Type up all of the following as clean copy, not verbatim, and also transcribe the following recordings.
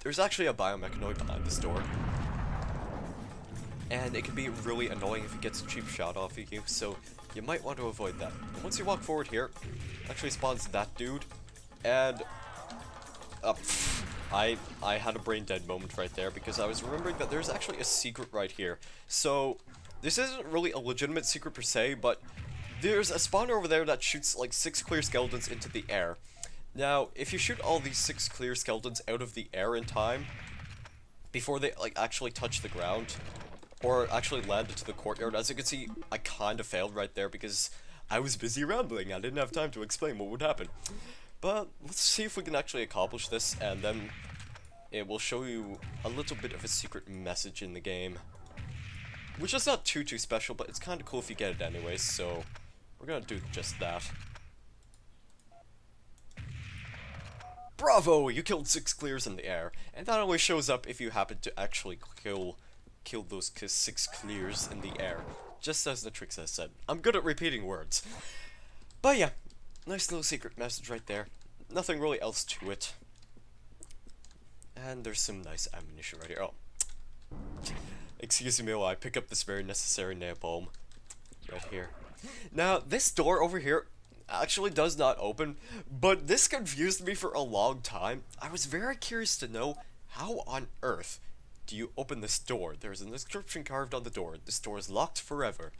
there's actually a biomechanoid behind this door. And it can be really annoying if it gets a cheap shot off of you, so you might want to avoid that. And once you walk forward here, actually spawns that dude, and I had a brain dead moment right there because I was remembering that there's actually a secret right here. So this isn't really a legitimate secret per se, but there's a spawner over there that shoots like 6 clear skeletons into the air. Now, if you shoot all these 6 clear skeletons out of the air in time, before they like actually touch the ground, or actually land into the courtyard, as you can see, I kind of failed right there because I was busy rambling. I didn't have time to explain what would happen. But let's see if we can actually accomplish this, and then it will show you a little bit of a secret message in the game. Which is not too special, but it's kind of cool if you get it anyways, so we're gonna do just that. Bravo! You killed 6 clears in the air, and that only shows up if you happen to actually kill those 6 clears in the air. Just as the trick says said. I'm good at repeating words. But yeah, nice little secret message right there. Nothing really else to it. And there's some nice ammunition right here. Oh. Excuse me while I pick up this very necessary napalm. Right here. Now, this door over here actually does not open, but this confused me for a long time. I was very curious to know how on earth do you open this door. There's an inscription carved on the door. This door is locked forever.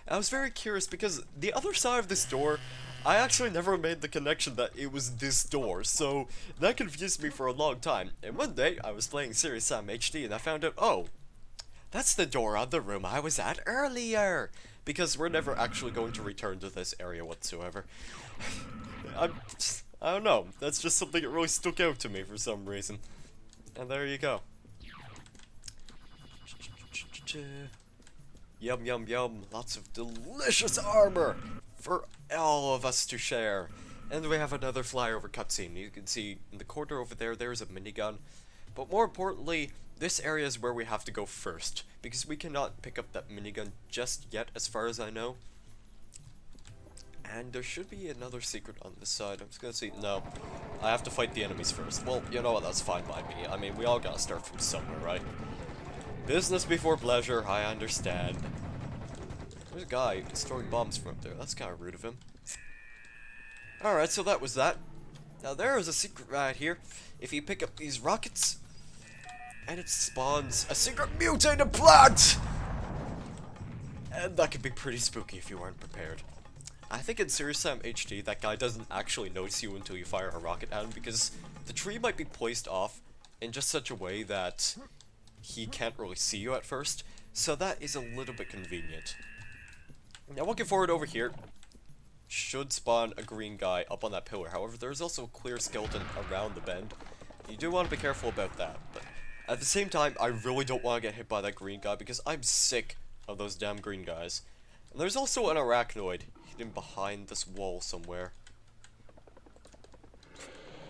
And I was very curious because the other side of this door, I actually never made the connection that it was this door, so that confused me for a long time. And one day, I was playing Serious Sam HD and I found out, oh, that's the door on the room I was at earlier! Because we're never actually going to return to this area whatsoever. I don't know, that's just something that really stuck out to me for some reason. And there you go. Yum yum yum, lots of delicious armor for all of us to share. And we have another flyover cutscene. You can see in the corner over there, there's a minigun. But more importantly, this area is where we have to go first, because we cannot pick up that minigun just yet, as far as I know. And there should be another secret on this side. I'm just gonna see. No, I have to fight the enemies first. Well, you know what, that's fine by me. I mean, we all gotta start from somewhere, right? Business before pleasure, I understand. There's a guy throwing bombs from up there. That's kind of rude of him. Alright, so that was that. Now there is a secret right here. If you pick up these rockets, and it spawns a secret mutated plant! And that could be pretty spooky if you weren't prepared. I think in Serious Sam HD, that guy doesn't actually notice you until you fire a rocket at him, because the tree might be placed off in just such a way that he can't really see you at first, so that is a little bit convenient. Now looking forward over here, should spawn a green guy up on that pillar. However, there's also a clear skeleton around the bend. You do want to be careful about that, but at the same time, I really don't want to get hit by that green guy because I'm sick of those damn green guys. And there's also an arachnoid hidden behind this wall somewhere.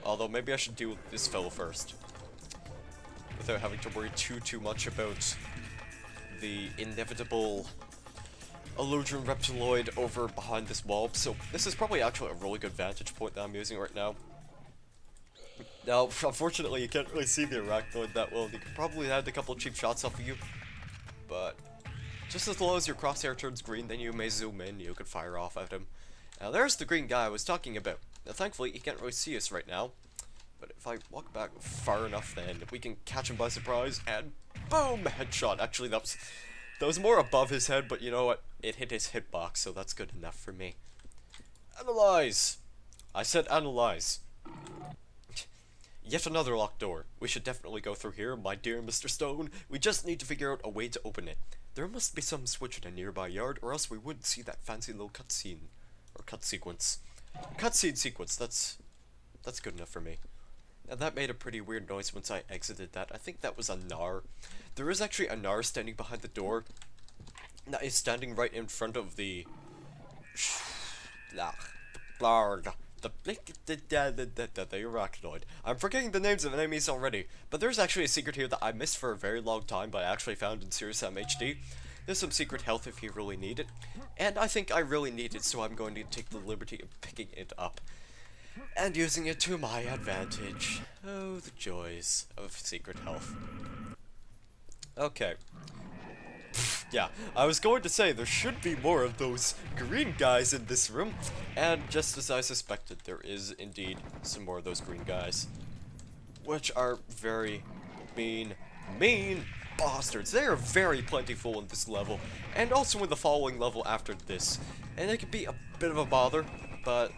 Although maybe I should deal with this fellow first, without having to worry too much about the inevitable illusion reptiloid over behind this wall. So this is probably actually a really good vantage point that I'm using right now. Now, unfortunately, you can't really see the arachnoid that well. You could probably have a couple cheap shots off of you, but just as long as your crosshair turns green, then you may zoom in, you could fire off at him. Now, there's the green guy I was talking about. Now, thankfully, he can't really see us right now, but if I walk back far enough, then we can catch him by surprise, and boom! Headshot. Actually, that was more above his head, but you know what? It hit his hitbox, so that's good enough for me. Analyze! I said analyze. Yet another locked door. We should definitely go through here, my dear Mr. Stone. We just need to figure out a way to open it. There must be some switch in a nearby yard, or else we wouldn't see that fancy little cutscene. Or cut sequence. Cutscene sequence, that's good enough for me. And that made a pretty weird noise once I exited that. I think that was a Gnar. There is actually a Gnar standing behind the door. That is standing right in front of the arachnoid. I'm forgetting the names of enemies already, but there's actually a secret here that I missed for a very long time, but I actually found in Serious Sam HD. There's some secret health if you really need it, and I think I really need it, so I'm going to take the liberty of picking it up. and using it to my advantage. Oh, the joys of secret health. Okay. Yeah, I was going to say there should be more of those green guys in this room, and just as I suspected, there is indeed some more of those green guys, which are very mean bastards. They are very plentiful in this level, and also in the following level after this, and they can be a bit of a bother, but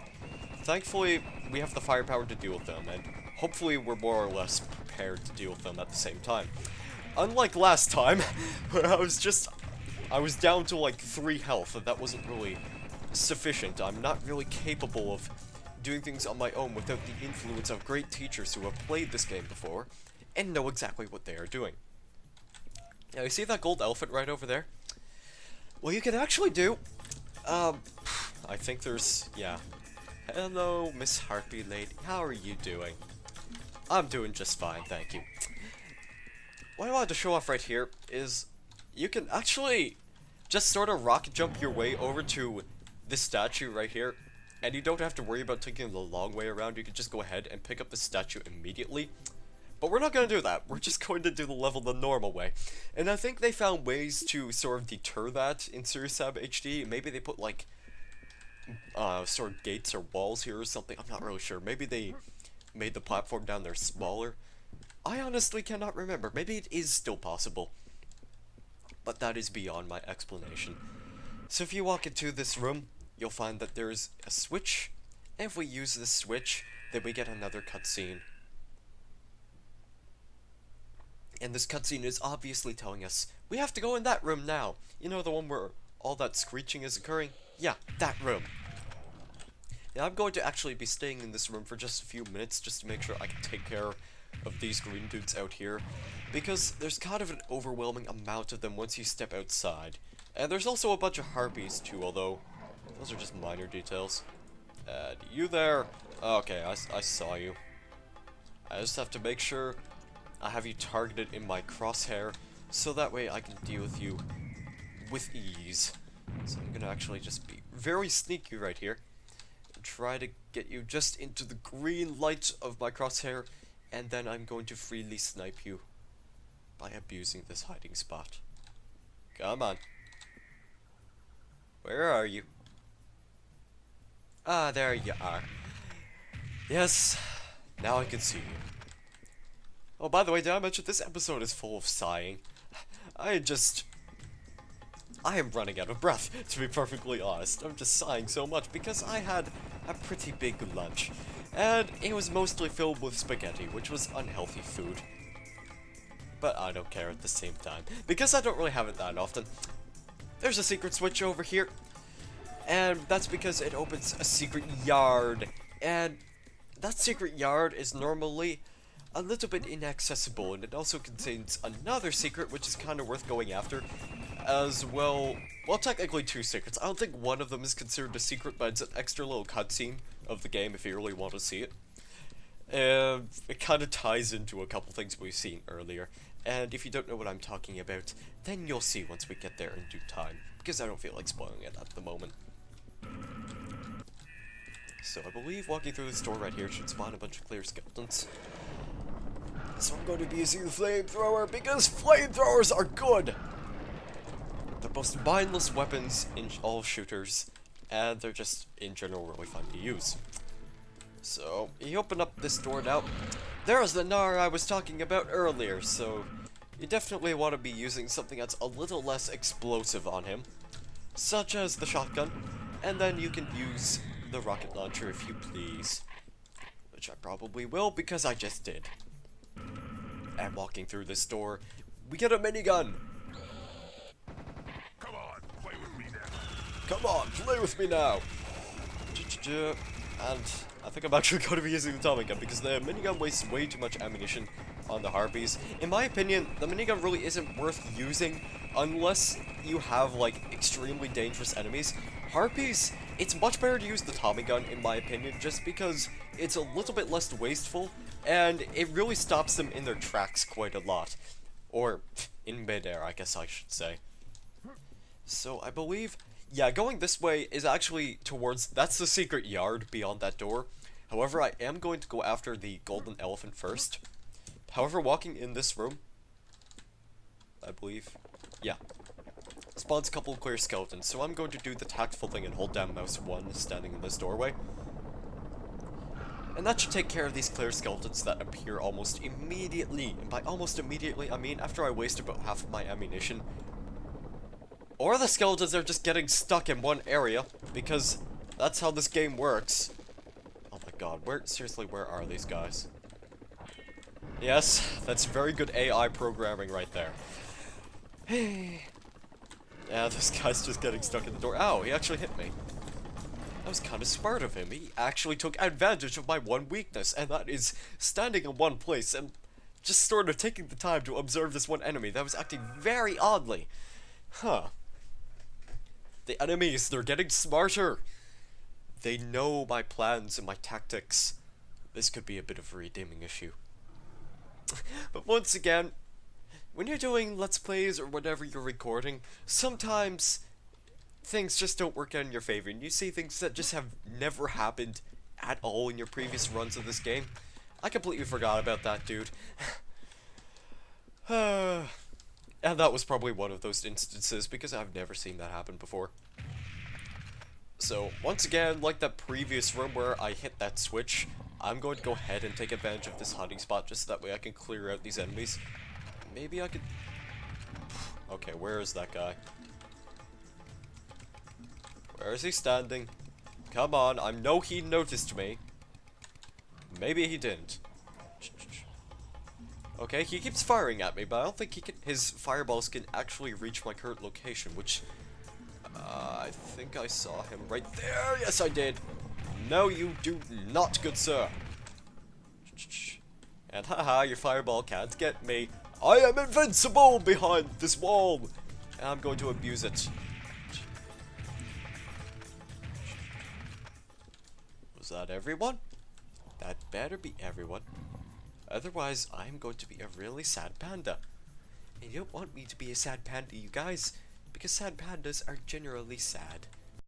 thankfully we have the firepower to deal with them, and hopefully we're more or less prepared to deal with them at the same time. Unlike last time, where I was down to like 3 health, and that wasn't really sufficient. I'm not really capable of doing things on my own without the influence of great teachers who have played this game before, and know exactly what they are doing. Now, you see that gold elephant right over there? Well, you can actually do, I think there's, yeah. Hello, Miss Harpy lady, how are you doing? I'm doing just fine, thank you. What I wanted to show off right here is you can actually just sort of rocket jump your way over to this statue right here, and you don't have to worry about taking the long way around. You can just go ahead and pick up the statue immediately. But we're not going to do that. We're just going to do the level the normal way. And I think they found ways to sort of deter that in Serious Sam HD. Maybe they put like sort of gates or walls here or something. I'm not really sure. Maybe they made the platform down there smaller. I honestly cannot remember. Maybe it is still possible. But that is beyond my explanation. So if you walk into this room, you'll find that there's a switch. And if we use this switch, then we get another cutscene. And this cutscene is obviously telling us, we have to go in that room now. You know, the one where all that screeching is occurring? Yeah, that room. Now I'm going to actually be staying in this room for just a few minutes just to make sure I can take care of these green dudes out here, because there's kind of an overwhelming amount of them once you step outside. And there's also a bunch of harpies too, although those are just minor details. You there? Okay, I saw you. I just have to make sure I have you targeted in my crosshair, so that way I can deal with you with ease. So I'm gonna actually just be very sneaky right here, and try to get you just into the green light of my crosshair, and then I'm going to freely snipe you by abusing this hiding spot. Come on. Where are you? Ah, there you are. Yes, now I can see you. Oh, by the way, did I mention this episode is full of sighing? I am running out of breath, to be perfectly honest. I'm just sighing so much because I had a pretty big lunch. And it was mostly filled with spaghetti, which was unhealthy food. But I don't care at the same time, because I don't really have it that often. There's a secret switch over here, and that's because it opens a secret yard. And that secret yard is normally a little bit inaccessible, and it also contains another secret which is kind of worth going after as well. Well, technically 2 secrets. I don't think one of them is considered a secret, but it's an extra little cutscene of the game if you really want to see it. And it kind of ties into a couple things we've seen earlier, and if you don't know what I'm talking about, then you'll see once we get there in due time, because I don't feel like spoiling it at the moment. So I believe walking through this door right here should spawn a bunch of clear skeletons. So I'm going to be using the flamethrower because flamethrowers are good! They're most mindless weapons in all shooters, and they're just, in general, really fun to use. So, you open up this door now. There's the Gnar I was talking about earlier, so you definitely want to be using something that's a little less explosive on him, such as the shotgun, and then you can use the rocket launcher if you please, which I probably will because I just did. And walking through this door, we get a minigun. Come on, play with me now. Come on, play with me now. And I think I'm actually going to be using the Tommy gun because the minigun wastes way too much ammunition on the harpies. In my opinion, the minigun really isn't worth using unless you have like extremely dangerous enemies. Harpies, it's much better to use the Tommy gun in my opinion, just because it's a little bit less wasteful and it really stops them in their tracks quite a lot. Or in midair, I guess I should say. So I believe, yeah, going this way is actually towards, that's the secret yard beyond that door. However, I am going to go after the golden elephant first. However, walking in this room, I believe, yeah, spawns a couple of clear skeletons, so I'm going to do the tactful thing and hold down mouse 1 standing in this doorway. And that should take care of these clear skeletons that appear almost immediately. And by almost immediately, I mean after I waste about half of my ammunition. Or the skeletons are just getting stuck in one area, because that's how this game works. Oh my god, seriously, where are these guys? Yes, that's very good AI programming right there. Hey. Yeah, this guy's just getting stuck in the door. Ow, he actually hit me. That was kind of smart of him. He actually took advantage of my one weakness, and that is standing in one place and just sort of taking the time to observe this one enemy that was acting very oddly. Huh. The enemies, they're getting smarter. They know my plans and my tactics. This could be a bit of a redeeming issue. But once again, when you're doing Let's Plays or whatever you're recording, sometimes things just don't work out in your favor, and you see things that just have never happened at all in your previous runs of this game. I completely forgot about that, dude. And that was probably one of those instances, because I've never seen that happen before. So, once again, like that previous room where I hit that switch, I'm going to go ahead and take advantage of this hiding spot, just so that way I can clear out these enemies. Maybe I could... Okay, where is that guy? Where is he standing? Come on, I know he noticed me. Maybe he didn't. Okay, he keeps firing at me, but I don't think his fireballs can actually reach my current location, which... I think I saw him right there. Yes, I did. No, you do not, good sir. And haha, your fireball can't get me. I am invincible behind this wall. And I'm going to abuse it. Was that everyone? That better be everyone. Otherwise, I'm going to be a really sad panda. And you don't want me to be a sad panda, you guys, because sad pandas are generally sad.